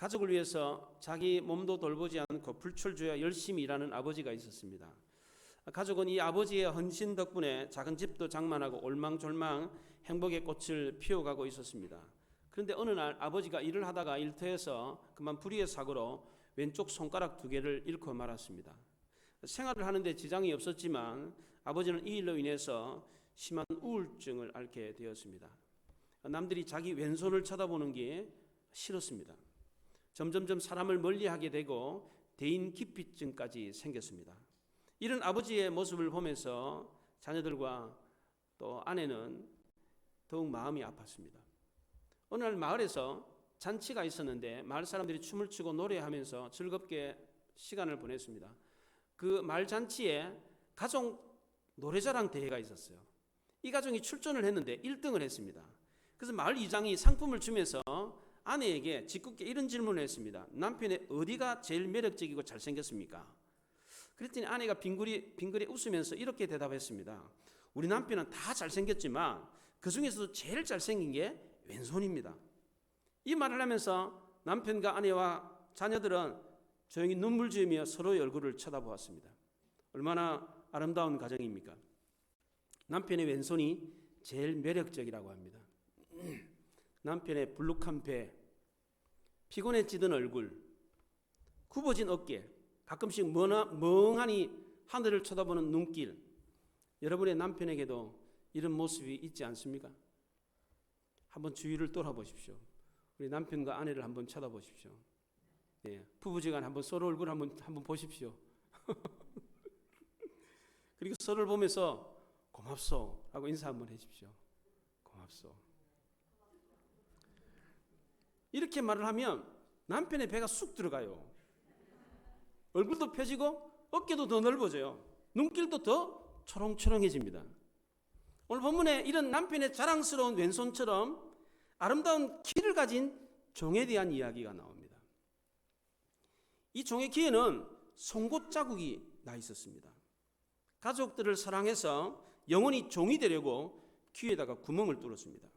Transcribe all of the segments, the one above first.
가족을 위해서 자기 몸도 돌보지 않고 불철주야 열심히 일하는 아버지가 있었습니다. 가족은 이 아버지의 헌신 덕분에 작은 집도 장만하고 올망졸망 행복의 꽃을 피워가고 있었습니다. 그런데 어느 날 아버지가 일을 하다가 일터에서 그만 불의의 사고로 왼쪽 손가락 2개를 잃고 말았습니다. 생활을 하는데 지장이 없었지만 아버지는 이 일로 인해서 심한 우울증을 앓게 되었습니다. 남들이 자기 왼손을 쳐다보는 게 싫었습니다. 점점점 사람을 멀리하게 되고 대인 기피증까지 생겼습니다. 이런 아버지의 모습을 보면서 자녀들과 또 아내는 더욱 마음이 아팠습니다. 어느 날 마을에서 잔치가 있었는데 마을 사람들이 춤을 추고 노래하면서 즐겁게 시간을 보냈습니다. 그 마을 잔치에 가족 노래자랑 대회가 있었어요. 이 가족이 출전을 했는데 1등을 했습니다. 그래서 마을 이장이 상품을 주면서 아내에게 짓궂게 이런 질문을 했습니다. 남편의 어디가 제일 매력적이고 잘생겼습니까? 그랬더니 아내가 빙그레 웃으면서 이렇게 대답했습니다. 우리 남편은 다 잘생겼지만 그 중에서도 제일 잘생긴 게 왼손입니다. 이 말을 하면서 남편과 아내와 자녀들은 조용히 눈물 지으며 서로의 얼굴을 쳐다보았습니다. 얼마나 아름다운 가정입니까? 남편의 왼손이 제일 매력적이라고 합니다. 남편의 불룩한 배, 피곤해지던 얼굴, 굽어진 어깨, 가끔씩 멍하니 하늘을 쳐다보는 눈길, 여러분의 남편에게도 이런 모습이 있지 않습니까? 한번 주위를 돌아보십시오. 우리 남편과 아내를 한번 쳐다보십시오. 예, 부부지간 한번 서로 얼굴 한번 보십시오. 그리고 서로를 보면서 고맙소 하고 인사 한번 해주십시오. 고맙소. 이렇게 말을 하면 남편의 배가 쑥 들어가요. 얼굴도 펴지고 어깨도 더 넓어져요. 눈길도 더 초롱초롱해집니다. 오늘 본문에 이런 남편의 자랑스러운 왼손처럼 아름다운 키를 가진 종에 대한 이야기가 나옵니다. 이 종의 키에는 송곳 자국이 나 있었습니다. 가족들을 사랑해서 영원히 종이 되려고 귀에다가 구멍을 뚫었습니다.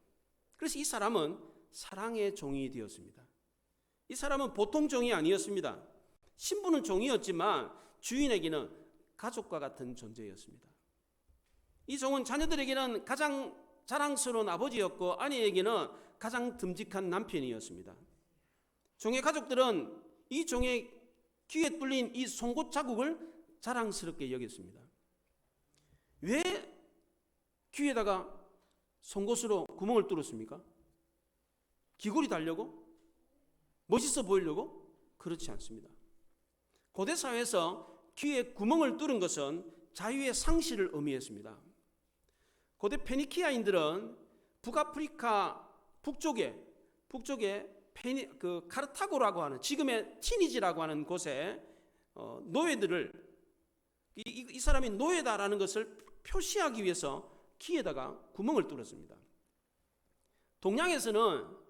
그래서 이 사람은 사랑의 종이 되었습니다. 이 사람은 보통 종이 아니었습니다. 신부는 종이었지만 주인에게는 가족과 같은 존재였습니다. 이 종은 자녀들에게는 가장 자랑스러운 아버지였고 아내에게는 가장 듬직한 남편이었습니다. 종의 가족들은 이 종의 귀에 뚫린 이 송곳 자국을 자랑스럽게 여겼습니다. 왜 귀에다가 송곳으로 구멍을 뚫었습니까? 기골이 달려고? 멋있어 보이려고? 그렇지 않습니다. 고대 사회에서 귀에 구멍을 뚫은 것은 자유의 상실을 의미했습니다. 고대 페니키아인들은 북아프리카 북쪽에 카르타고라고 하는 지금의 티니지라고 하는 곳에 노예들을 이 사람이 노예다라는 것을 표시하기 위해서 귀에다가 구멍을 뚫었습니다. 동양에서는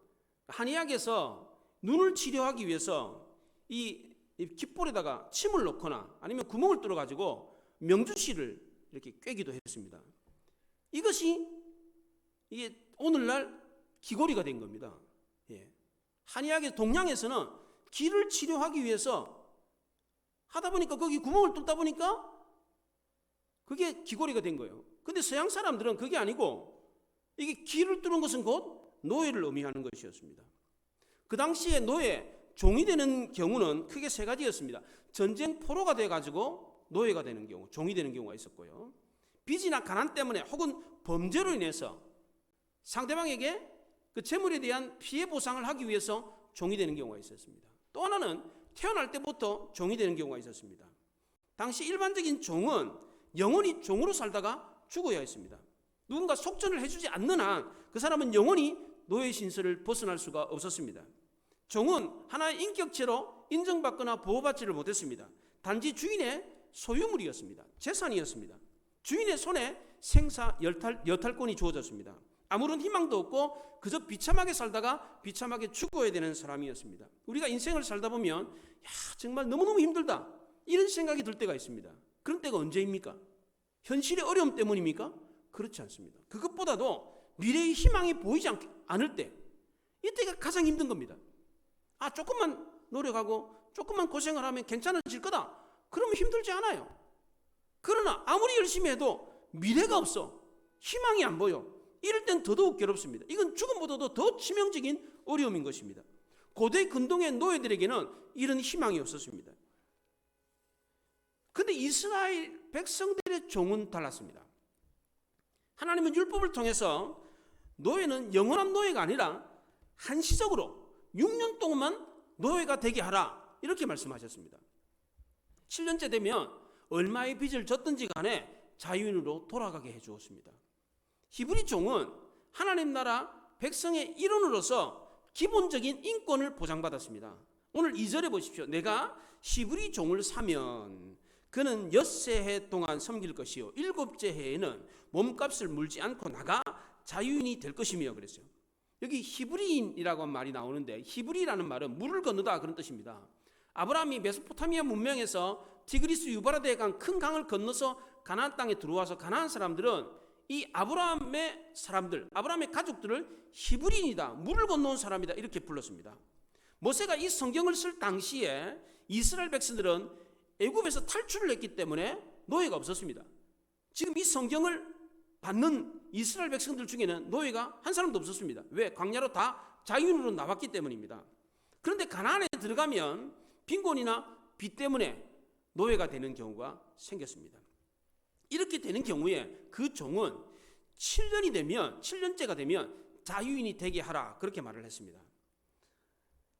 한의학에서 눈을 치료하기 위해서 이 귓볼에다가 침을 넣거나 아니면 구멍을 뚫어가지고 명주실을 이렇게 꿰기도 했습니다. 이것이 이게 오늘날 귀걸이가 된 겁니다. 예. 한의학의 동양에서는 귀를 치료하기 위해서 하다 보니까 거기 구멍을 뚫다 보니까 그게 귀걸이가 된 거예요. 근데 서양 사람들은 그게 아니고 이게 귀를 뚫은 것은 곧 노예를 의미하는 것이었습니다. 그 당시에 종이 되는 경우는 크게 3가지였습니다. 전쟁 포로가 돼가지고 노예가 되는 경우, 종이 되는 경우가 있었고요. 빚이나 가난 때문에 혹은 범죄로 인해서 상대방에게 그 재물에 대한 피해 보상을 하기 위해서 종이 되는 경우가 있었습니다. 또 하나는 태어날 때부터 종이 되는 경우가 있었습니다. 당시 일반적인 종은 영원히 종으로 살다가 죽어야 했습니다. 누군가 속전을 해주지 않는 한 그 사람은 영원히 노예 신세를 벗어날 수가 없었습니다. 종은 하나의 인격체로 인정받거나 보호받지를 못했습니다. 단지 주인의 소유물이었습니다. 재산이었습니다. 주인의 손에 생사 여탈권이 주어졌습니다. 아무런 희망도 없고 그저 비참하게 살다가 비참하게 죽어야 되는 사람이었습니다. 우리가 인생을 살다 보면 정말 너무너무 힘들다 이런 생각이 들 때가 있습니다. 그런 때가 언제입니까? 현실의 어려움 때문입니까? 그렇지 않습니다. 그것보다도 미래의 희망이 보이지 않을 때, 이때가 가장 힘든 겁니다. 조금만 노력하고 조금만 고생을 하면 괜찮아질 거다. 그러면 힘들지 않아요. 그러나 아무리 열심히 해도 미래가 없어. 희망이 안 보여. 이럴 땐 더더욱 괴롭습니다. 이건 죽음보다도 더 치명적인 어려움인 것입니다. 고대 근동의 노예들에게는 이런 희망이 없었습니다. 그런데 이스라엘 백성들의 종은 달랐습니다. 하나님은 율법을 통해서 노예는 영원한 노예가 아니라 한시적으로 6년 동안만 노예가 되게 하라, 이렇게 말씀하셨습니다. 7년째 되면 얼마의 빚을 졌든지 간에 자유인으로 돌아가게 해주었습니다. 히브리 종은 하나님 나라 백성의 일원으로서 기본적인 인권을 보장받았습니다. 오늘 2절에 보십시오. 내가 히브리 종을 사면 그는 엿새 해 동안 섬길 것이요 일곱째 해에는 몸값을 물지 않고 나가 자유인이 될 것이며 그랬어요. 여기 히브리인이라고 한 말이 나오는데, 히브리라는 말은 물을 건너다 그런 뜻입니다. 아브라함이 메소포타미아 문명에서 티그리스 유브라데 강 큰 강을 건너서 가나안 땅에 들어와서 가나안 사람들은 이 아브라함의 사람들, 아브라함의 가족들을 히브리인이다, 물을 건너온 사람이다, 이렇게 불렀습니다. 모세가 이 성경을 쓸 당시에 이스라엘 백성들은 애굽에서 탈출을 했기 때문에 노예가 없었습니다. 지금 이 성경을 받는 이스라엘 백성들 중에는 노예가 한 사람도 없었습니다. 왜? 광야로 다 자유인으로 나왔기 때문입니다. 그런데 가나안에 들어가면 빈곤이나 빚 때문에 노예가 되는 경우가 생겼습니다. 이렇게 되는 경우에 그 종은 7년째가 되면 자유인이 되게 하라, 그렇게 말을 했습니다.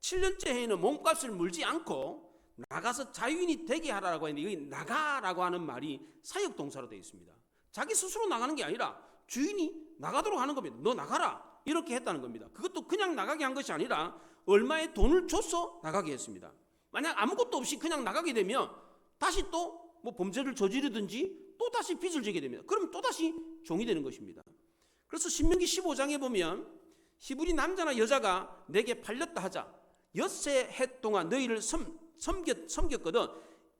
7년째 해에는 몸값을 물지 않고 나가서 자유인이 되게 하라고 했는데, 여기 나가라고 하는 말이 사역동사로 되어 있습니다. 자기 스스로 나가는 게 아니라 주인이 나가도록 하는 겁니다. 너 나가라, 이렇게 했다는 겁니다. 그것도 그냥 나가게 한 것이 아니라 얼마의 돈을 줘서 나가게 했습니다. 만약 아무것도 없이 그냥 나가게 되면 다시 또 뭐 범죄를 저지르든지 또 다시 빚을 지게 됩니다. 그럼 또 다시 종이 되는 것입니다. 그래서 신명기 15장에 보면 히브리 남자나 여자가 내게 팔렸다 하자 엿새 해 동안 너희를 섬겼거든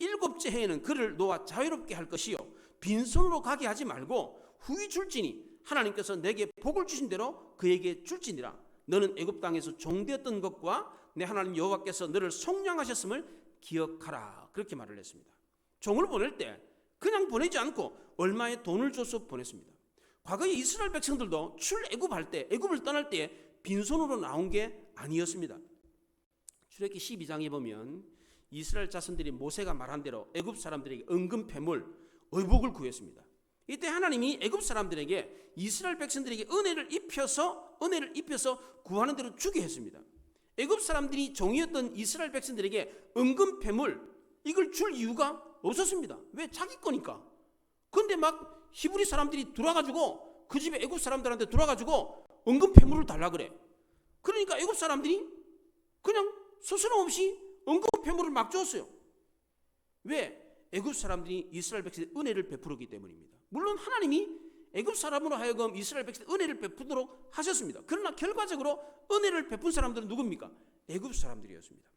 일곱째 해에는 그를 놓아 자유롭게 할 것이요 빈손으로 가게 하지 말고 후히 줄지니 하나님께서 내게 복을 주신 대로 그에게 줄지니라. 너는 애굽 땅에서 종되었던 것과 내 하나님 여호와께서 너를 속량하셨음을 기억하라, 그렇게 말을 했습니다. 종을 보낼 때 그냥 보내지 않고 얼마의 돈을 줘서 보냈습니다. 과거에 이스라엘 백성들도 출애굽할 때, 애굽을 떠날 때 빈손으로 나온 게 아니었습니다. 출애굽기 12장에 보면 이스라엘 자손들이 모세가 말한 대로 애굽 사람들에게 은금 패물, 의복을 구했습니다. 이때 하나님이 애굽 사람들에게 이스라엘 백성들에게 은혜를 입혀서 구하는 대로 주게 했습니다. 애굽 사람들이 종이었던 이스라엘 백성들에게 은금 패물, 이걸 줄 이유가 없었습니다. 왜? 자기 거니까. 그런데 막 히브리 사람들이 들어와가지고 그 집에 애굽 사람들한테 들어와가지고 은금 패물을 달라 그래. 그러니까 애굽 사람들이 그냥 스스럼 없이 은금 패물을 막 줬어요. 왜? 애굽 사람들이 이스라엘 백성에 은혜를 베풀었기 때문입니다. 물론 하나님이 애굽 사람으로 하여금 이스라엘 백성에 은혜를 베푸도록 하셨습니다. 그러나 결과적으로 은혜를 베푼 사람들은 누굽니까? 애굽 사람들이었습니다.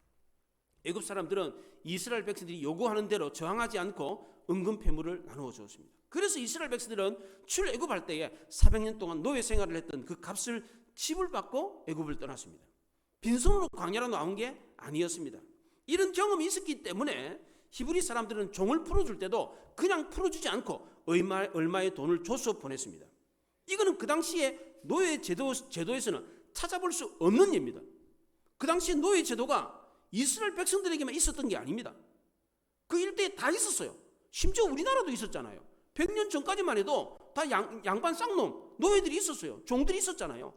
애굽 사람들은 이스라엘 백성들이 요구하는 대로 저항하지 않고 은금 패물을 나누어 주었습니다. 그래서 이스라엘 백성들은 출애굽할 때에 400년 동안 노예 생활을 했던 그 값을 지불받고 애굽을 떠났습니다. 빈손으로 광야로 나온 게 아니었습니다. 이런 경험이 있었기 때문에 히브리 사람들은 종을 풀어줄 때도 그냥 풀어주지 않고 얼마의 돈을 줘서 보냈습니다. 이거는 그 당시에 노예 제도에서는 찾아볼 수 없는 예입니다. 그 당시에 노예 제도가 이스라엘 백성들에게만 있었던 게 아닙니다. 그 일대에 다 있었어요. 심지어 우리나라도 있었잖아요. 100년 전까지만 해도 다 양반 쌍놈 노예들이 있었어요. 종들이 있었잖아요.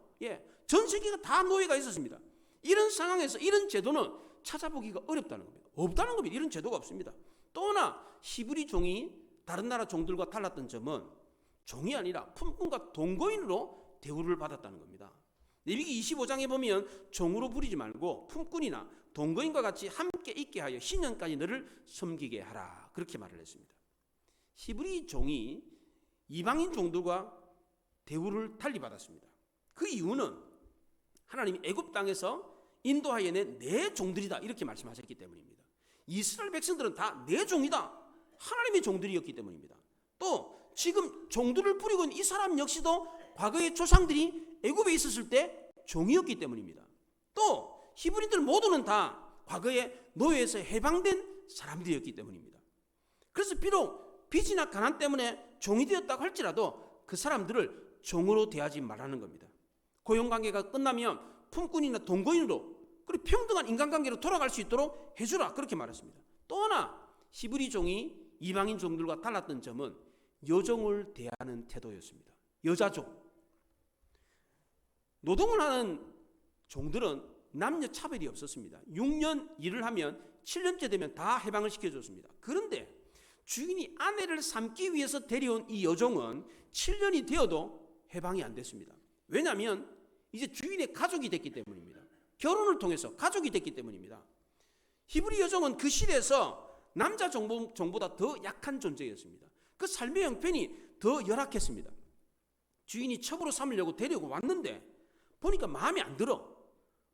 전 세계가 다 노예가 있었습니다. 이런 상황에서 이런 제도는 찾아보기가 어렵다는 겁니다. 없다는 겁니다. 이런 제도가 없습니다. 또나 히브리 종이 다른 나라 종들과 달랐던 점은 종이 아니라 품꾼과 동거인으로 대우를 받았다는 겁니다. 레위기 25장에 보면 종으로 부리지 말고 품꾼이나 동거인과 같이 함께 있게 하여 신년까지 너를 섬기게 하라, 그렇게 말을 했습니다. 히브리 종이 이방인 종들과 대우를 달리 받았습니다. 그 이유는 하나님이 애굽 땅에서 인도하여 낸 내 종들이다, 이렇게 말씀하셨기 때문입니다. 이스라엘 백성들은 다 내 종이다, 하나님의 종들이었기 때문입니다. 또 지금 종들을 부리고 있는 이 사람 역시도 과거의 조상들이 애굽에 있었을 때 종이었기 때문입니다. 또 히브리들 모두는 다 과거에 노예에서 해방된 사람들이었기 때문입니다. 그래서 비록 빚이나 가난 때문에 종이 되었다고 할지라도 그 사람들을 종으로 대하지 말라는 겁니다. 고용관계가 끝나면 품꾼이나 동거인으로 그리고 평등한 인간관계로 돌아갈 수 있도록 해주라, 그렇게 말했습니다. 또 하나 히브리 종이 이방인 종들과 달랐던 점은 여종을 대하는 태도였습니다. 여자종. 노동을 하는 종들은 남녀 차별이 없었습니다. 6년 일을 하면 7년째 되면 다 해방을 시켜줬습니다. 그런데 주인이 아내를 삼기 위해서 데려온 이 여종은 7년이 되어도 해방이 안 됐습니다. 왜냐하면 이제 주인의 가족이 됐기 때문입니다. 결혼을 통해서 가족이 됐기 때문입니다. 히브리 여종은 그 시대에서 남자 종보다 더 약한 존재였습니다. 그 삶의 형편이 더 열악했습니다. 주인이 첩으로 삼으려고 데리고 왔는데 보니까 마음에 안 들어.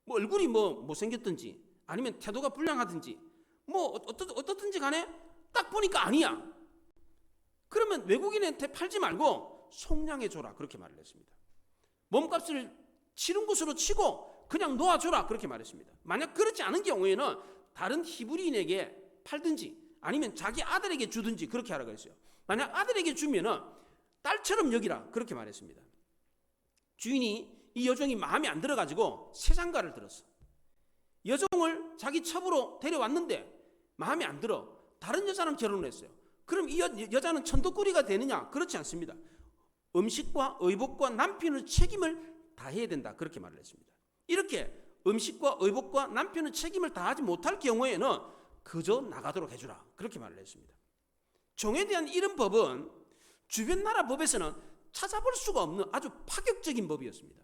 뭐 얼굴이 못생겼든지 아니면 태도가 불량하든지 어떻든지 간에 딱 보니까 아니야. 그러면 외국인한테 팔지 말고 속량해줘라, 그렇게 말을 했습니다. 몸값을 치른 것으로 치고 그냥 놓아줘라, 그렇게 말했습니다. 만약 그렇지 않은 경우에는 다른 히브리인에게 팔든지 아니면 자기 아들에게 주든지 그렇게 하라고 했어요. 만약 아들에게 주면은 딸처럼 여기라, 그렇게 말했습니다. 주인이 이 여종이 마음에 안 들어가지고 새 장가를 들었어. 여종을 자기 첩으로 데려왔는데 마음에 안 들어. 다른 여자랑 결혼을 했어요. 그럼 이 여자는 천덕꾸리가 되느냐? 그렇지 않습니다. 음식과 의복과 남편의 책임을 다해야 된다, 그렇게 말을 했습니다. 이렇게 음식과 의복과 남편의 책임을 다하지 못할 경우에는 그저 나가도록 해주라, 그렇게 말을 했습니다. 종에 대한 이런 법은 주변 나라 법에서는 찾아볼 수가 없는 아주 파격적인 법이었습니다.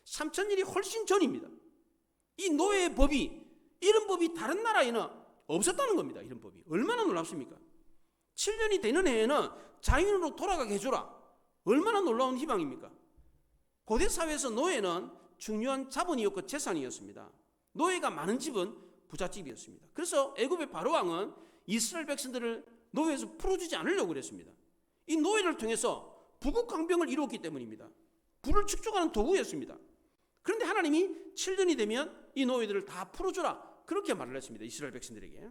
3000년이 훨씬 전입니다. 이 노예의 법이, 이런 법이 다른 나라에는 없었다는 겁니다. 이런 법이 얼마나 놀랍습니까? 7년이 되는 해에는 자유인으로 돌아가게 해줘라. 얼마나 놀라운 희망입니까? 고대 사회에서 노예는 중요한 자본이었고 재산이었습니다. 노예가 많은 집은 부잣집이었습니다. 그래서 애굽의 바로왕은 이스라엘 백성들을 노예에서 풀어주지 않으려고 그랬습니다. 이 노예를 통해서 부국강병을 이루었기 때문입니다. 부를 축적하는 도구였습니다. 그런데 하나님이 7년이 되면 이 노예들을 다 풀어주라, 그렇게 말을 했습니다. 이스라엘 백성들에게.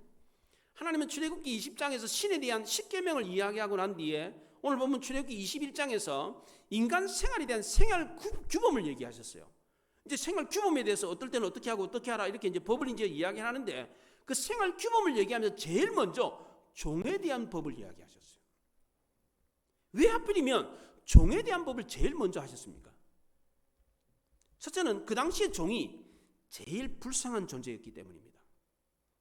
하나님은 출애굽기 20장에서 신에 대한 10계명을 이야기하고 난 뒤에 오늘 보면 출애굽기 21장에서 인간 생활에 대한 생활 규범을 얘기하셨어요. 이제 생활 규범에 대해서 어떨 때는 어떻게 하고 어떻게 하라, 이렇게 이제 법을 이제 이야기하는데 그 생활 규범을 얘기하면서 제일 먼저 종에 대한 법을 이야기하셨어요. 왜 하필이면 종에 대한 법을 제일 먼저 하셨습니까? 첫째는 그 당시에 종이 제일 불쌍한 존재였기 때문입니다.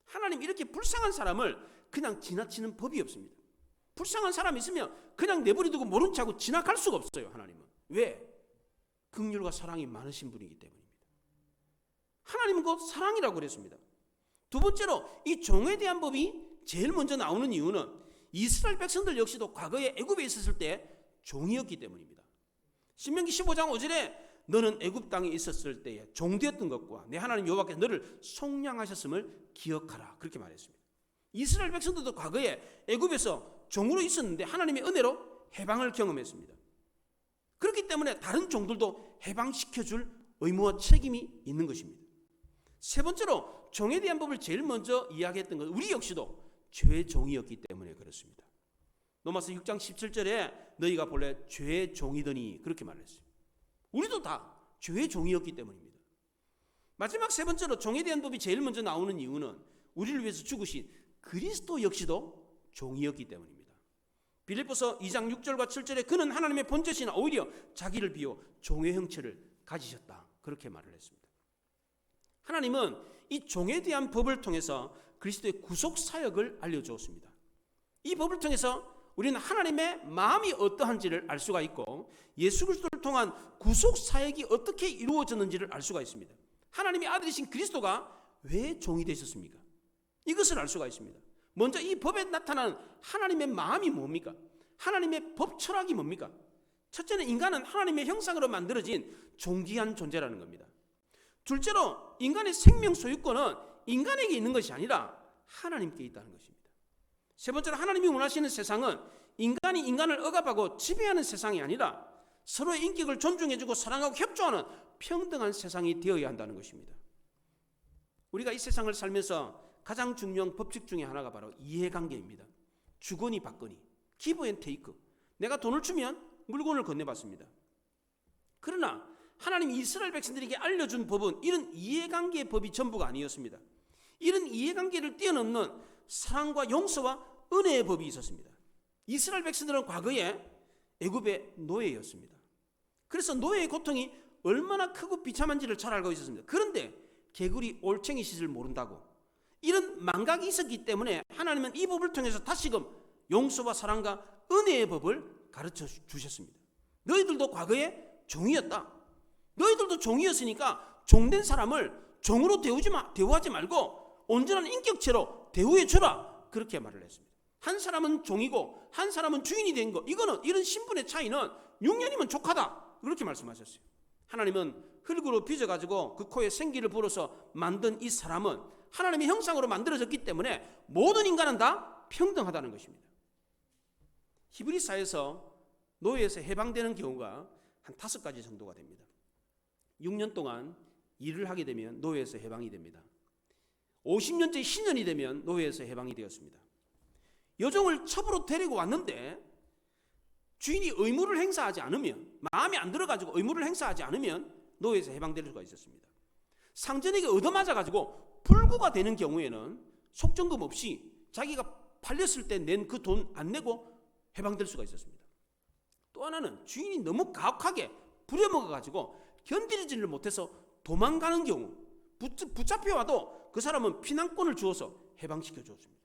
하나님 이렇게 불쌍한 사람을 그냥 지나치는 법이 없습니다. 불쌍한 사람이 있으면 그냥 내버려두고 모른 척하고 지나갈 수가 없어요. 하나님은. 왜? 긍휼과 사랑이 많으신 분이기 때문입니다. 하나님은 곧 사랑이라고 그랬습니다. 두 번째로 이 종에 대한 법이 제일 먼저 나오는 이유는 이스라엘 백성들 역시도 과거에 애굽에 있었을 때 종이었기 때문입니다. 신명기 15장 5절에 너는 애굽 땅에 있었을 때에 종되었던 것과 내 하나님 여호와께서 너를 속량하셨음을 기억하라, 그렇게 말했습니다. 이스라엘 백성들도 과거에 애굽에서 종으로 있었는데 하나님의 은혜로 해방을 경험했습니다. 그렇기 때문에 다른 종들도 해방시켜줄 의무와 책임이 있는 것입니다. 세 번째로 종에 대한 법을 제일 먼저 이야기했던 것은 우리 역시도 죄의 종이었기 때문에 그렇습니다. 로마서 6장 17절에 너희가 본래 죄의 종이더니 그렇게 말했어요. 우리도 다 죄의 종이었기 때문입니다. 마지막 세 번째로 종에 대한 법이 제일 먼저 나오는 이유는 우리를 위해서 죽으신 그리스도 역시도 종이었기 때문입니다. 빌립보서 2장 6절과 7절에 그는 하나님의 본체시나 오히려 자기를 비워 종의 형체를 가지셨다, 그렇게 말을 했습니다. 하나님은 이 종에 대한 법을 통해서 그리스도의 구속 사역을 알려주었습니다. 이 법을 통해서 우리는 하나님의 마음이 어떠한지를 알 수가 있고 예수 그리스도를 통한 구속 사역이 어떻게 이루어졌는지를 알 수가 있습니다. 하나님의 아들이신 그리스도가 왜 종이 되셨습니까? 이것을 알 수가 있습니다. 먼저 이 법에 나타나는 하나님의 마음이 뭡니까? 하나님의 법 철학이 뭡니까? 첫째는 인간은 하나님의 형상으로 만들어진 존귀한 존재라는 겁니다. 둘째로 인간의 생명 소유권은 인간에게 있는 것이 아니라 하나님께 있다는 것입니다. 세 번째로 하나님이 원하시는 세상은 인간이 인간을 억압하고 지배하는 세상이 아니라 서로의 인격을 존중해주고 사랑하고 협조하는 평등한 세상이 되어야 한다는 것입니다. 우리가 이 세상을 살면서 가장 중요한 법칙 중에 하나가 바로 이해관계입니다. 주거니 받거니, 기브 앤 테이크. 내가 돈을 주면 물건을 건네받습니다. 그러나 하나님이 이스라엘 백성들에게 알려준 법은 이런 이해관계의 법이 전부가 아니었습니다. 이런 이해관계를 뛰어넘는 사랑과 용서와 은혜의 법이 있었습니다. 이스라엘 백성들은 과거에 애굽의 노예였습니다. 그래서 노예의 고통이 얼마나 크고 비참한지를 잘 알고 있었습니다. 그런데 개구리 올챙이 씻을 모른다고 이런 망각이 있었기 때문에 하나님은 이 법을 통해서 다시금 용서와 사랑과 은혜의 법을 가르쳐 주셨습니다. 너희들도 과거에 종이었다. 너희들도 종이었으니까 종된 사람을 종으로 대우하지 말고 온전한 인격체로 대우해 주라. 그렇게 말을 했습니다. 한 사람은 종이고 한 사람은 주인이 된 거, 이런 신분의 차이는 6년이면 족하다. 그렇게 말씀하셨어요. 하나님은 흙으로 빚어가지고 그 코에 생기를 불어서 만든 이 사람은 하나님의 형상으로 만들어졌기 때문에 모든 인간은 다 평등하다는 것입니다. 히브리사에서 노예에서 해방되는 경우가 한 5가지 정도가 됩니다. 6년 동안 일을 하게 되면 노예에서 해방이 됩니다. 50년째 신년이 되면 노예에서 해방이 되었습니다. 여종을 첩으로 데리고 왔는데 주인이 의무를 행사하지 않으면, 마음에 안 들어가지고 의무를 행사하지 않으면 노예에서 해방될 수가 있었습니다. 상전에게 얻어맞아가지고 불구가 되는 경우에는 속정금 없이 자기가 팔렸을 때 낸 그 돈 안 내고 해방될 수가 있었습니다. 또 하나는 주인이 너무 가혹하게 부려먹어가지고 견디지를 못해서 도망가는 경우, 붙잡혀와도 그 사람은 피난권을 주어서 해방시켜 주었습니다.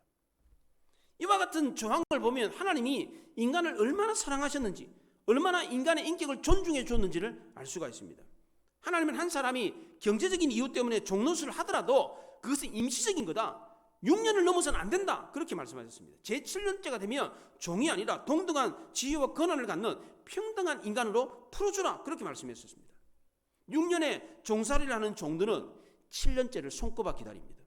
이와 같은 조항을 보면 하나님이 인간을 얼마나 사랑하셨는지, 얼마나 인간의 인격을 존중해 주었는지를 알 수가 있습니다. 하나님은 한 사람이 경제적인 이유 때문에 종노릇을 하더라도 그것은 임시적인 거다. 6년을 넘어서는 안 된다. 그렇게 말씀하셨습니다. 제7년째가 되면 종이 아니라 동등한 지위와 권한을 갖는 평등한 인간으로 풀어주라. 그렇게 말씀하셨습니다. 6년의 종살이를 하는 종들은 7년째를 손꼽아 기다립니다.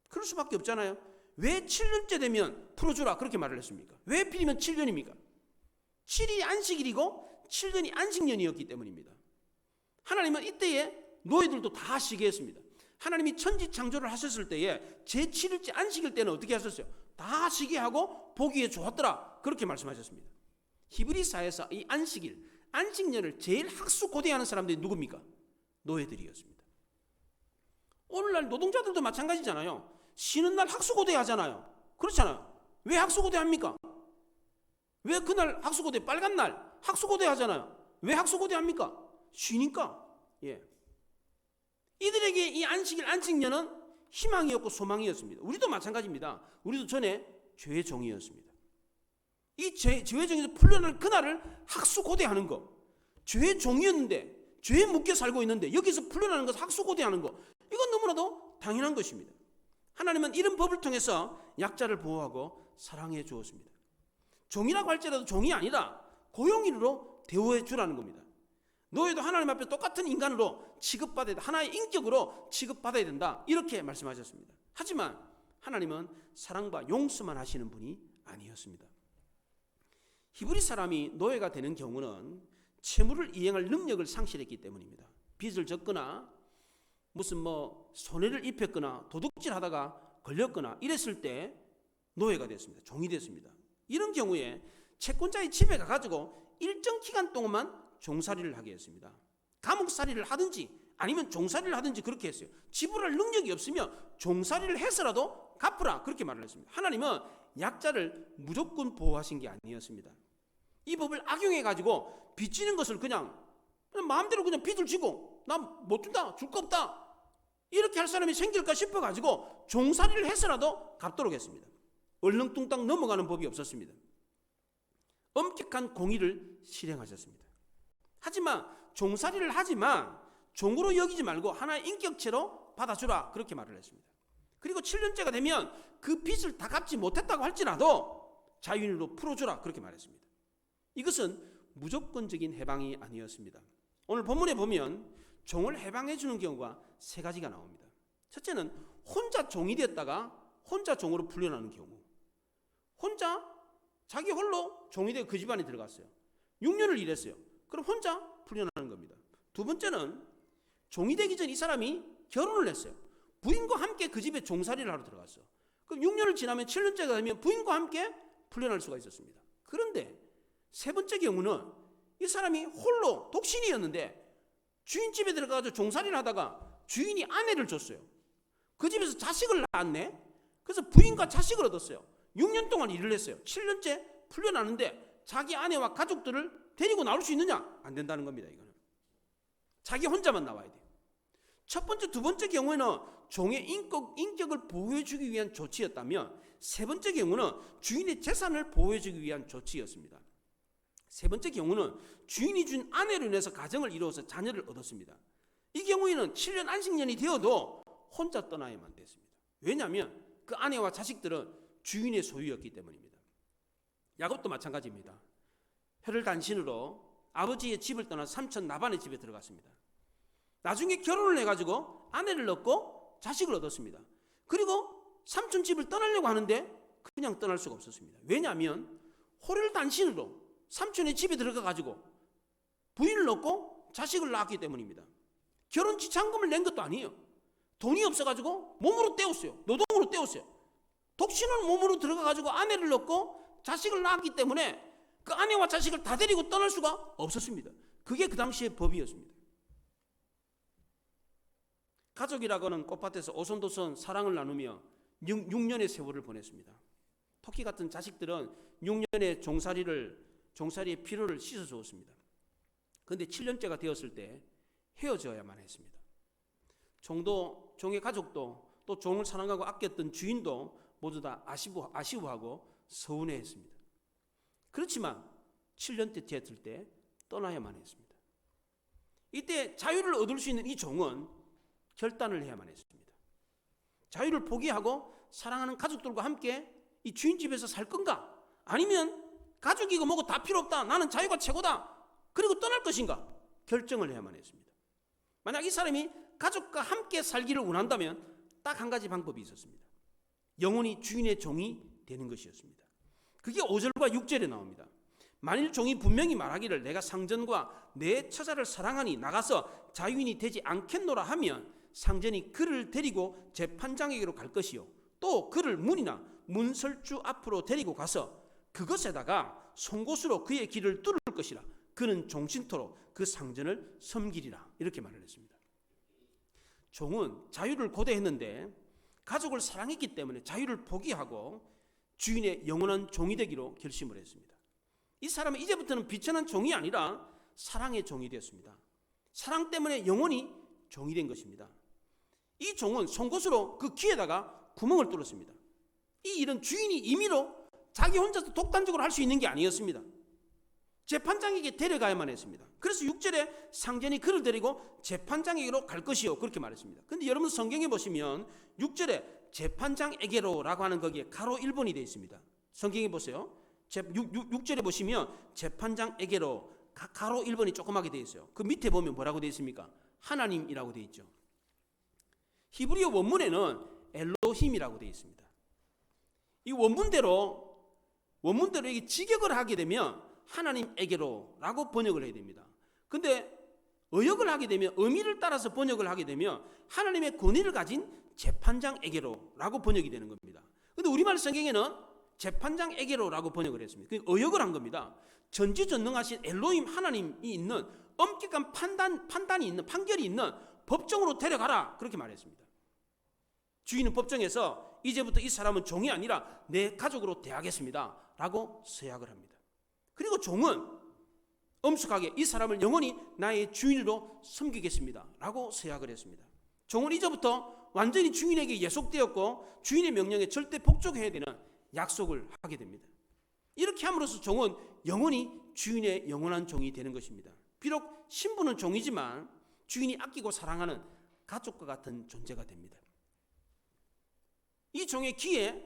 그럴 수밖에 없잖아요. 왜 7년째 되면 풀어주라 그렇게 말을 했습니까? 왜 필이면 7년입니까? 7일이 안식일이고 7년이 안식년이었기 때문입니다. 하나님은 이때에 노예들도 다 쉬게 했습니다. 하나님이 천지 창조를 하셨을 때에 제7일째 안식일 때는 어떻게 하셨어요? 다 쉬게 하고 보기에 좋았더라 그렇게 말씀하셨습니다. 히브리사에서 이 안식일, 안식년을 제일 학수고대하는 사람들이 누굽니까? 노예들이었습니다. 오늘날 노동자들도 마찬가지잖아요. 쉬는 날 학수고대 하잖아요. 그렇잖아요. 왜 학수고대 합니까? 왜 그날 학수고대, 빨간 날 학수고대 하잖아요. 왜 학수고대 합니까? 쉬니까. 예. 이들에게 이 안식일, 안식년은 희망이었고 소망이었습니다. 우리도 마찬가지입니다. 우리도 전에 죄의 종이었습니다. 이 죄의 종에서 풀려날 그날을 학수고대하는 거. 죄의 종이었는데, 죄에 묶여 살고 있는데 여기서 풀려나는 것, 학수고대하는 거. 이건 너무나도 당연한 것입니다. 하나님은 이런 법을 통해서 약자를 보호하고 사랑해 주었습니다. 종이라고 할지라도 종이 아니라 고용인으로 대우해 주라는 겁니다. 너희도 하나님 앞에 똑같은 인간으로 취급받아야 된다. 하나의 인격으로 취급받아야 된다. 이렇게 말씀하셨습니다. 하지만 하나님은 사랑과 용서만 하시는 분이 아니었습니다. 히브리 사람이 노예가 되는 경우는 채무를 이행할 능력을 상실했기 때문입니다. 빚을 졌거나 무슨 손해를 입혔거나 도둑질하다가 걸렸거나 이랬을 때 노예가 됐습니다. 종이 됐습니다. 이런 경우에 채권자의 집에 가가지고 일정 기간 동안만 종살이를 하게 했습니다. 감옥살이를 하든지 아니면 종살이를 하든지 그렇게 했어요. 지불할 능력이 없으면 종살이를 해서라도 갚으라 그렇게 말을 했습니다. 하나님은 약자를 무조건 보호하신 게 아니었습니다. 이 법을 악용해가지고 빚지는 것을 그냥 마음대로 그냥 빚을 지고 나 못 준다, 줄 거 없다 이렇게 할 사람이 생길까 싶어가지고 종살이를 해서라도 갚도록 했습니다. 얼렁뚱땅 넘어가는 법이 없었습니다. 엄격한 공의를 실행하셨습니다. 하지만 종살이를 하지만 종으로 여기지 말고 하나의 인격체로 받아주라 그렇게 말을 했습니다. 그리고 7년째가 되면 그 빚을 다 갚지 못했다고 할지라도 자유인으로 풀어주라 그렇게 말했습니다. 이것은 무조건적인 해방이 아니었습니다. 오늘 본문에 보면 종을 해방해 주는 경우가 3가지가 나옵니다. 첫째는 혼자 종이 됐다가 혼자 종으로 풀려나는 경우. 혼자 자기 홀로 종이 되고 그 집안에 들어갔어요. 6년을 일했어요. 그럼 혼자 풀려나는 겁니다. 두 번째는 종이 되기 전 이 사람이 결혼을 했어요. 부인과 함께 그 집에 종살이를 하러 들어갔어. 그럼 6년을 지나면 7년째가 되면 부인과 함께 풀려날 수가 있었습니다. 그런데 세 번째 경우는 이 사람이 홀로 독신이었는데 주인집에 들어가서 종살이를 하다가 주인이 아내를 줬어요. 그 집에서 자식을 낳았네. 그래서 부인과 자식을 얻었어요. 6년 동안 일을 했어요. 7년째 풀려나는데 자기 아내와 가족들을 데리고 나올 수 있느냐? 안 된다는 겁니다. 이거는 자기 혼자만 나와야 돼요. 첫 번째, 두 번째 경우에는 종의 인격을 보호해주기 위한 조치였다면 세 번째 경우는 주인의 재산을 보호해주기 위한 조치였습니다. 세 번째 경우는 주인이 준 아내로 인해서 가정을 이루어서 자녀를 얻었습니다. 이 경우에는 7년 안식년이 되어도 혼자 떠나야만 됐습니다. 왜냐하면 그 아내와 자식들은 주인의 소유였기 때문입니다. 야곱도 마찬가지입니다. 혀를 단신으로 아버지의 집을 떠나 삼촌 라반의 집에 들어갔습니다. 나중에 결혼을 해가지고 아내를 얻고 자식을 얻었습니다. 그리고 삼촌 집을 떠나려고 하는데 그냥 떠날 수가 없었습니다. 왜냐하면 홀을 단신으로 삼촌의 집에 들어가가지고 부인을 얻고 자식을 낳았기 때문입니다. 결혼 지참금을 낸 것도 아니에요. 돈이 없어가지고 몸으로 때웠어요. 노동으로 때웠어요. 독신은 몸으로 들어가가지고 아내를 얻고 자식을 낳았기 때문에 그 아내와 자식을 다 데리고 떠날 수가 없었습니다. 그게 그 당시의 법이었습니다. 가족이라고는 꽃밭에서 오손도손 사랑을 나누며 6년의 세월을 보냈습니다. 토끼 같은 자식들은 6년의 종살이의 피로를 씻어주었습니다. 그런데 7년째가 되었을 때 헤어져야만 했습니다. 종의 가족도 또 종을 사랑하고 아꼈던 주인도 모두 다 아쉬워하고 서운해했습니다. 그렇지만 7년째 되었을 때 떠나야만 했습니다. 이때 자유를 얻을 수 있는 이 종은 결단을 해야만 했습니다. 자유를 포기하고 사랑하는 가족들과 함께 이 주인집에서 살 건가? 아니면 가족이고 뭐고 다 필요 없다. 나는 자유가 최고다. 그리고 떠날 것인가? 결정을 해야만 했습니다. 만약 이 사람이 가족과 함께 살기를 원한다면 딱 한 가지 방법이 있었습니다. 영원히 주인의 종이 되는 것이었습니다. 그게 5절과 6절에 나옵니다. 만일 종이 분명히 말하기를 내가 상전과 내 처자를 사랑하니 나가서 자유인이 되지 않겠노라 하면 상전이 그를 데리고 재판장에게로 갈 것이요 또 그를 문이나 문설주 앞으로 데리고 가서 그것에다가 송곳으로 그의 길을 뚫을 것이라. 그는 종신토록 그 상전을 섬기리라. 이렇게 말을 했습니다. 종은 자유를 고대했는데 가족을 사랑했기 때문에 자유를 포기하고 주인의 영원한 종이 되기로 결심을 했습니다. 이 사람은 이제부터는 비천한 종이 아니라 사랑의 종이 되었습니다. 사랑 때문에 영원히 종이 된 것입니다. 이 종은 송곳으로 그 귀에다가 구멍을 뚫었습니다. 이 일은 주인이 임의로 자기 혼자서 독단적으로 할 수 있는 게 아니었습니다. 재판장에게 데려가야만 했습니다. 그래서 6절에 상전이 그를 데리고 재판장에게로 갈 것이요 그렇게 말했습니다. 그런데 여러분 성경에 보시면 6절에 재판장에게로라고 하는 거기에 가로 1번이 되어 있습니다. 성경에 보세요. 6절에 보시면 재판장에게로 가로 1번이 조그맣게 되어 있어요. 그 밑에 보면 뭐라고 되어 있습니까? 하나님이라고 되어 있죠. 히브리어 원문에는 엘로힘이라고 되어 있습니다. 이 원문대로 이게 직역을 하게 되면 하나님에게로라고 번역을 해야 됩니다. 근데 의역을 하게 되면 의미를 따라서 번역을 하게 되면 하나님의 권위를 가진 재판장에게로라고 번역이 되는 겁니다. 근데 우리말 성경에는 재판장에게로라고 번역을 했습니다. 그러니까 의역을 한 겁니다. 전지전능하신 엘로힘 하나님이 있는 엄격한 판단이 있는 판결이 있는 법정으로 데려가라 그렇게 말했습니다. 주인은 법정에서 이제부터 이 사람은 종이 아니라 내 가족으로 대하겠습니다 라고 서약을 합니다. 그리고 종은 엄숙하게 이 사람을 영원히 나의 주인으로 섬기겠습니다 라고 서약을 했습니다. 종은 이제부터 완전히 주인에게 예속되었고 주인의 명령에 절대 복종해야 되는 약속을 하게 됩니다. 이렇게 함으로써 종은 영원히 주인의 영원한 종이 되는 것입니다. 비록 신부는 종이지만 주인이 아끼고 사랑하는 가족과 같은 존재가 됩니다. 이 종의 귀에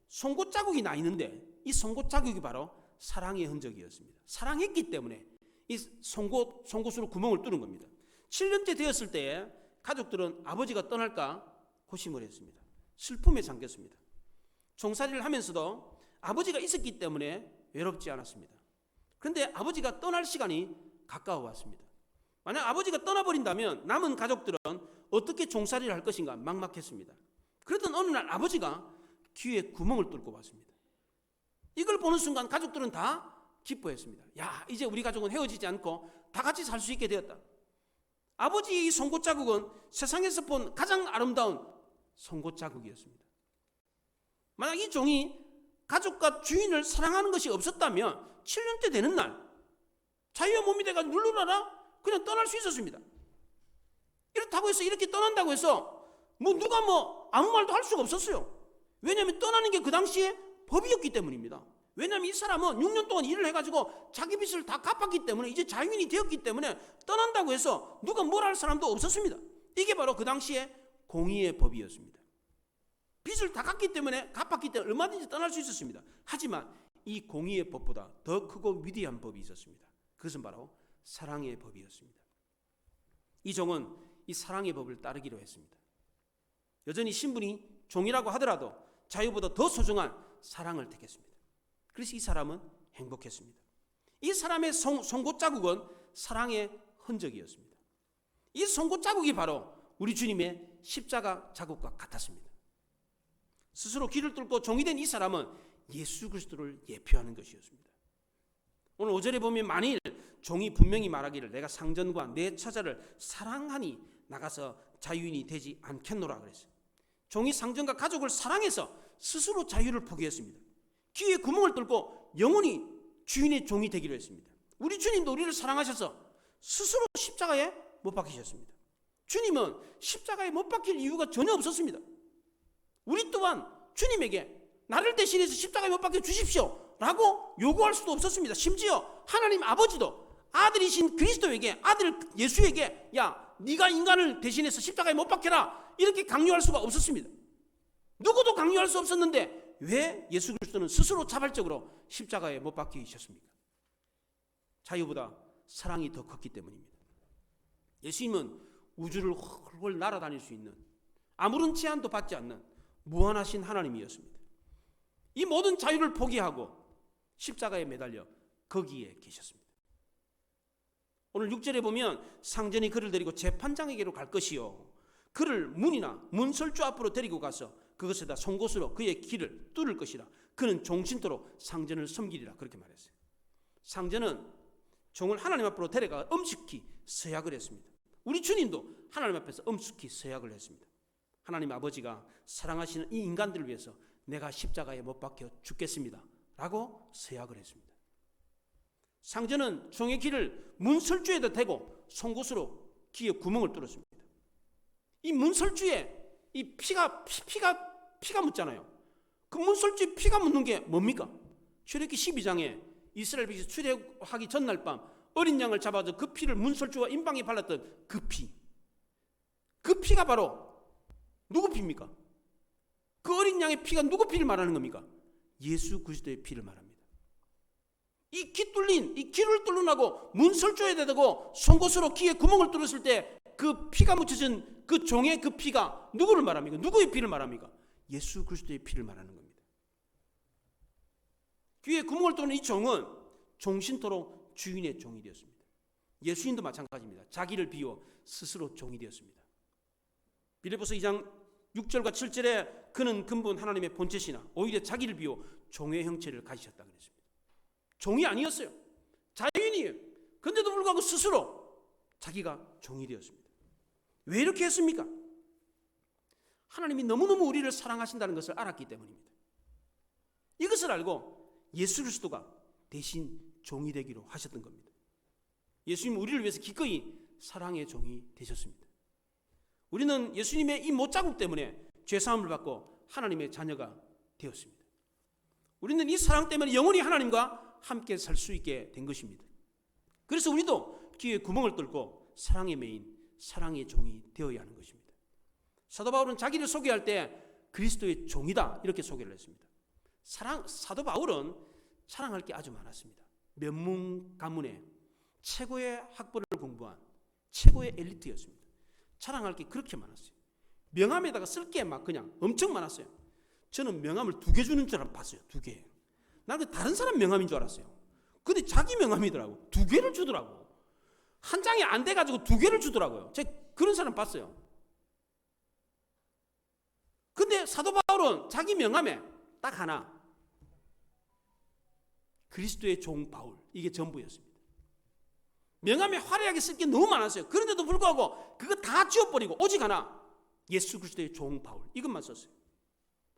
송곳 자국이 나 있는데 이 송곳 자국이 바로 사랑의 흔적이었습니다. 사랑했기 때문에 이 송곳으로 구멍을 뚫은 겁니다. 7년째 되었을 때 가족들은 아버지가 떠날까 고심을 했습니다. 슬픔에 잠겼습니다. 종살이를 하면서도 아버지가 있었기 때문에 외롭지 않았습니다. 그런데 아버지가 떠날 시간이 가까워 왔습니다. 만약 아버지가 떠나버린다면 남은 가족들은 어떻게 종살이를 할 것인가 막막했습니다. 그러던 어느 날 아버지가 귀에 구멍을 뚫고 왔습니다. 이걸 보는 순간 가족들은 다 기뻐했습니다. 야, 이제 우리 가족은 헤어지지 않고 다 같이 살 수 있게 되었다. 아버지의 이 송곳 자국은 세상에서 본 가장 아름다운 송곳 자국이었습니다. 만약 이 종이 가족과 주인을 사랑하는 것이 없었다면 7년째 되는 날 자유의 몸이 돼가지고 물러나라 그냥 떠날 수 있었습니다. 이렇다고 해서 이렇게 떠난다고 해서 누가 아무 말도 할 수가 없었어요. 왜냐하면 떠나는 게 그 당시에 법이었기 때문입니다. 왜냐하면 이 사람은 6년 동안 일을 해가지고 자기 빚을 다 갚았기 때문에 이제 자유인이 되었기 때문에 떠난다고 해서 누가 뭘 할 사람도 없었습니다. 이게 바로 그 당시에 공의의 법이었습니다. 빚을 다 갚았기 때문에 얼마든지 떠날 수 있었습니다. 하지만 이 공의의 법보다 더 크고 위대한 법이 있었습니다. 그것은 바로 사랑의 법이었습니다. 이 종은 이 사랑의 법을 따르기로 했습니다. 여전히 신분이 종이라고 하더라도 자유보다 더 소중한 사랑을 택했습니다. 그래서 이 사람은 행복했습니다. 이 사람의 송곳 자국은 사랑의 흔적이었습니다. 이 송곳 자국이 바로 우리 주님의 십자가 자국과 같았습니다. 스스로 길을 뚫고 종이 된 이 사람은 예수 그리스도를 예표하는 것이었습니다. 오늘 5절에 보면 만일 종이 분명히 말하기를 내가 상전과 내 처자를 사랑하니 나가서 자유인이 되지 않겠노라 그랬어요. 종이 상전과 가족을 사랑해서 스스로 자유를 포기했습니다. 귀에 구멍을 뚫고 영원히 주인의 종이 되기로 했습니다. 우리 주님도 우리를 사랑하셔서 스스로 십자가에 못 박히셨습니다. 주님은 십자가에 못 박힐 이유가 전혀 없었습니다. 우리 또한 주님에게 나를 대신해서 십자가에 못 박혀 주십시오 라고 요구할 수도 없었습니다. 심지어 하나님 아버지도 아들이신 그리스도에게, 아들 예수에게 야 네가 인간을 대신해서 십자가에 못 박혀라 이렇게 강요할 수가 없었습니다. 누구도 강요할 수 없었는데 왜 예수 그리스도는 스스로 자발적으로 십자가에 못 박히셨습니까? 자유보다 사랑이 더 컸기 때문입니다. 예수님은 우주를 헐헐 날아다닐 수 있는, 아무런 제한도 받지 않는 무한하신 하나님이었습니다. 이 모든 자유를 포기하고 십자가에 매달려 거기에 계셨습니다. 오늘 6절에 보면 상전이 그를 데리고 재판장에게로 갈 것이요 그를 문설주 앞으로 데리고 가서 그것에다 송곳으로 그의 길을 뚫을 것이라. 그는 종신토록 상전을 섬기리라. 그렇게 말했어요. 상전은 종을 하나님 앞으로 데려가 엄숙히 서약을 했습니다. 우리 주님도 하나님 앞에서 엄숙히 서약을 했습니다. 하나님 아버지가 사랑하시는 이 인간들을 위해서 내가 십자가에 못 박혀 죽겠습니다 라고 서약을 했습니다. 상전은 종의 길을 문설주에다 대고 송곳으로 귀에 구멍을 뚫었습니다. 이 문설주에 이 피가 묻잖아요. 그 문설주에 피가 묻는 게 뭡니까? 출애굽기 12장에 이스라엘 백성이 출애굽하기 전날 밤 어린 양을 잡아서 그 피를 문설주와 임방에 발랐던 그 피가 바로 누구 피입니까? 그 어린 양의 피가 누구 피를 말하는 겁니까? 예수 그리스도의 피를 말합니다. 이 귀를 뚫는다고 문설주에 대고 송곳으로 귀에 구멍을 뚫었을 때 그 피가 묻혀진 그 종의 그 피가 누구를 말합니까? 누구의 피를 말합니까? 예수 그리스도의 피를 말하는 겁니다. 귀에 구멍을 뚫는 이 종은 종신토록 주인의 종이 되었습니다. 예수님도 마찬가지입니다. 자기를 비워 스스로 종이 되었습니다. 빌립보서 2장 6절과 7절에 그는 근본 하나님의 본체시나 오히려 자기를 비워 종의 형체를 가지셨다 그랬습니다. 종이 아니었어요. 자유인이에요. 그런데도 불구하고 스스로 자기가 종이 되었습니다. 왜 이렇게 했습니까? 하나님이 너무너무 우리를 사랑하신다는 것을 알았기 때문입니다. 이것을 알고 예수 그리스도가 대신 종이 되기로 하셨던 겁니다. 예수님은 우리를 위해서 기꺼이 사랑의 종이 되셨습니다. 우리는 예수님의 이 못자국 때문에 죄사함을 받고 하나님의 자녀가 되었습니다. 우리는 이 사랑 때문에 영원히 하나님과 함께 살 수 있게 된 것입니다. 그래서 우리도 귀에 구멍을 뚫고 사랑의 메인, 사랑의 종이 되어야 하는 것입니다. 사도 바울은 자기를 소개할 때 그리스도의 종이다 이렇게 소개를 했습니다. 사도 바울은 자랑할 게 아주 많았습니다. 면문 가문에 최고의 학벌을 공부한 최고의 엘리트였습니다. 자랑할 게 그렇게 많았어요. 명함에다가 쓸 게 막 그냥 엄청 많았어요. 저는 명함을 2개 주는 줄 봤어요. 2개. 나는 다른 사람 명함인 줄 알았어요. 근데 자기 명함이더라고. 2개를 주더라고. 한 장이 안 돼가지고 2개를 주더라고요. 제가 그런 사람 봤어요. 근데 사도 바울은 자기 명함에 딱 하나, 그리스도의 종 바울, 이게 전부였습니다. 명함에 화려하게 쓸 게 너무 많았어요. 그런데도 불구하고 그거 다 지워버리고 오직 하나, 예수 그리스도의 종 바울, 이것만 썼어요.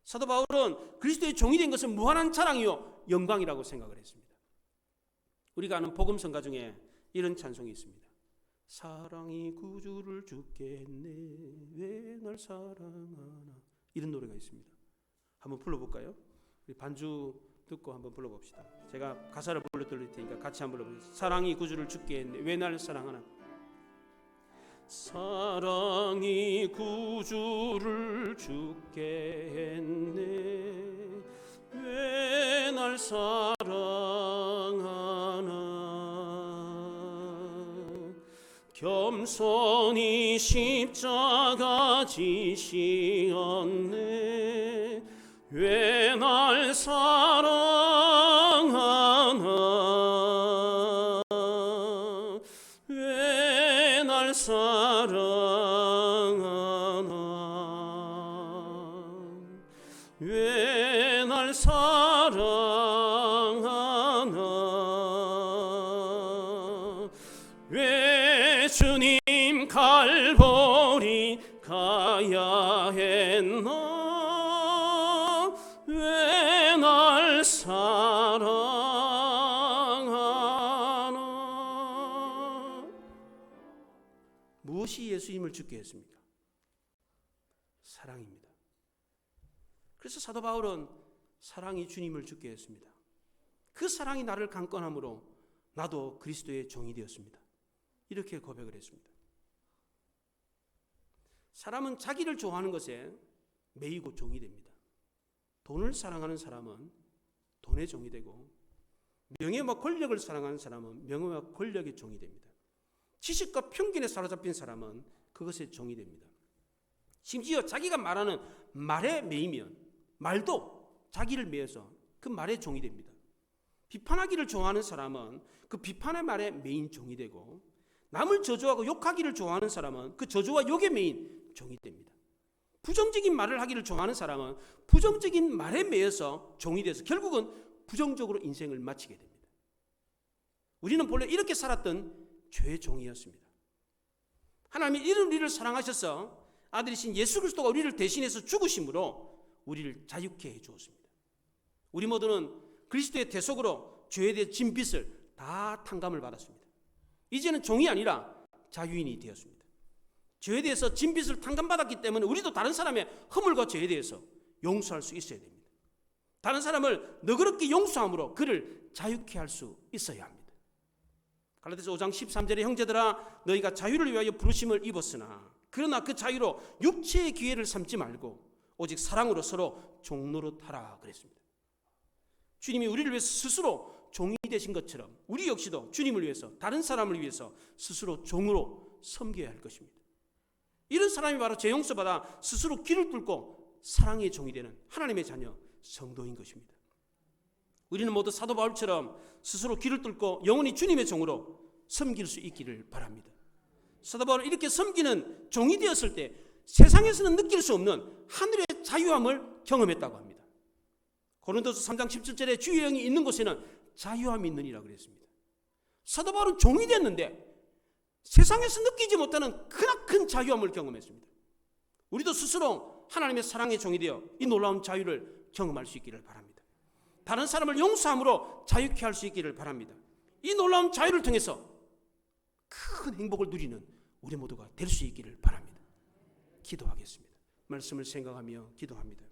사도 바울은 그리스도의 종이 된 것은 무한한 자랑이요 영광이라고 생각을 했습니다. 우리가 아는 복음성가 중에 이런 찬송이 있습니다. 사랑이 구주를 죽게 했네 왜 날 사랑하나, 이런 노래가 있습니다. 한번 불러볼까요? 우리 반주 듣고 한번 불러봅시다. 제가 가사를 불러드릴 테니까 같이 한번 불러보세요. 사랑이 구주를 죽게 했네 왜 날 사랑하나. 사랑이 구주를 죽게 했네 왜 날 사랑하나. 겸손히 십자가 지시었네 왜 날 사랑하나. 왜 날 사랑하나. 왜 날 사랑하나. 왜 주님 갈보리 가야 했나. 왜 날 사랑하나. 무엇이 예수님을 죽게 했습니까? 사랑입니다. 그래서 사도 바울은 사랑이 주님을 죽게 했습니다. 그 사랑이 나를 강권함으로 나도 그리스도의 종이 되었습니다. 이렇게 고백을 했습니다. 사람은 자기를 좋아하는 것에 매이고 종이 됩니다. 돈을 사랑하는 사람은 돈의 종이 되고, 명예와 권력을 사랑하는 사람은 명예와 권력의 종이 됩니다. 지식과 편견에 사로잡힌 사람은 그것의 종이 됩니다. 심지어 자기가 말하는 말에 매이면 말도 자기를 매여서 그 말의 종이 됩니다. 비판하기를 좋아하는 사람은 그 비판의 말에 매인 종이 되고, 남을 저주하고 욕하기를 좋아하는 사람은 그 저주와 욕에 매인 종이 됩니다. 부정적인 말을 하기를 좋아하는 사람은 부정적인 말에 매여서 종이 돼서 결국은 부정적으로 인생을 마치게 됩니다. 우리는 본래 이렇게 살았던 죄의 종이었습니다. 하나님이 이런 우리를 사랑하셔서 아들이신 예수 그리스도가 우리를 대신해서 죽으심으로 우리를 자유케 해주었습니다. 우리 모두는 그리스도의 대속으로 죄에 대해 진 빚을 다 탕감을 받았습니다. 이제는 종이 아니라 자유인이 되었습니다. 죄에 대해서 진 빚을 탕감받았기 때문에 우리도 다른 사람의 허물과 죄에 대해서 용서할 수 있어야 됩니다. 다른 사람을 너그럽게 용서함으로 그를 자유케 할 수 있어야 합니다. 갈라디아서 5장 13절에 형제들아 너희가 자유를 위하여 부르심을 입었으나 그러나 그 자유로 육체의 기회를 삼지 말고 오직 사랑으로 서로 종노릇하라 그랬습니다. 주님이 우리를 위해서 스스로 종이 되신 것처럼 우리 역시도 주님을 위해서, 다른 사람을 위해서 스스로 종으로 섬겨야 할 것입니다. 이런 사람이 바로 죄 용서받아 스스로 길을 뚫고 사랑의 종이 되는 하나님의 자녀 성도인 것입니다. 우리는 모두 사도 바울처럼 스스로 길을 뚫고 영원히 주님의 종으로 섬길 수 있기를 바랍니다. 사도 바울은 이렇게 섬기는 종이 되었을 때 세상에서는 느낄 수 없는 하늘의 자유함을 경험했다고 합니다. 고린도서 3장 17절에 주의 영이 있는 곳에는 자유함이 있느니라 그랬습니다. 사도 바울은 종이 됐는데 세상에서 느끼지 못하는 크나큰 자유함을 경험했습니다. 우리도 스스로 하나님의 사랑의 종이 되어 이 놀라운 자유를 경험할 수 있기를 바랍니다. 다른 사람을 용서함으로 자유케 할 수 있기를 바랍니다. 이 놀라운 자유를 통해서 큰 행복을 누리는 우리 모두가 될 수 있기를 바랍니다. 기도하겠습니다. 말씀을 생각하며 기도합니다.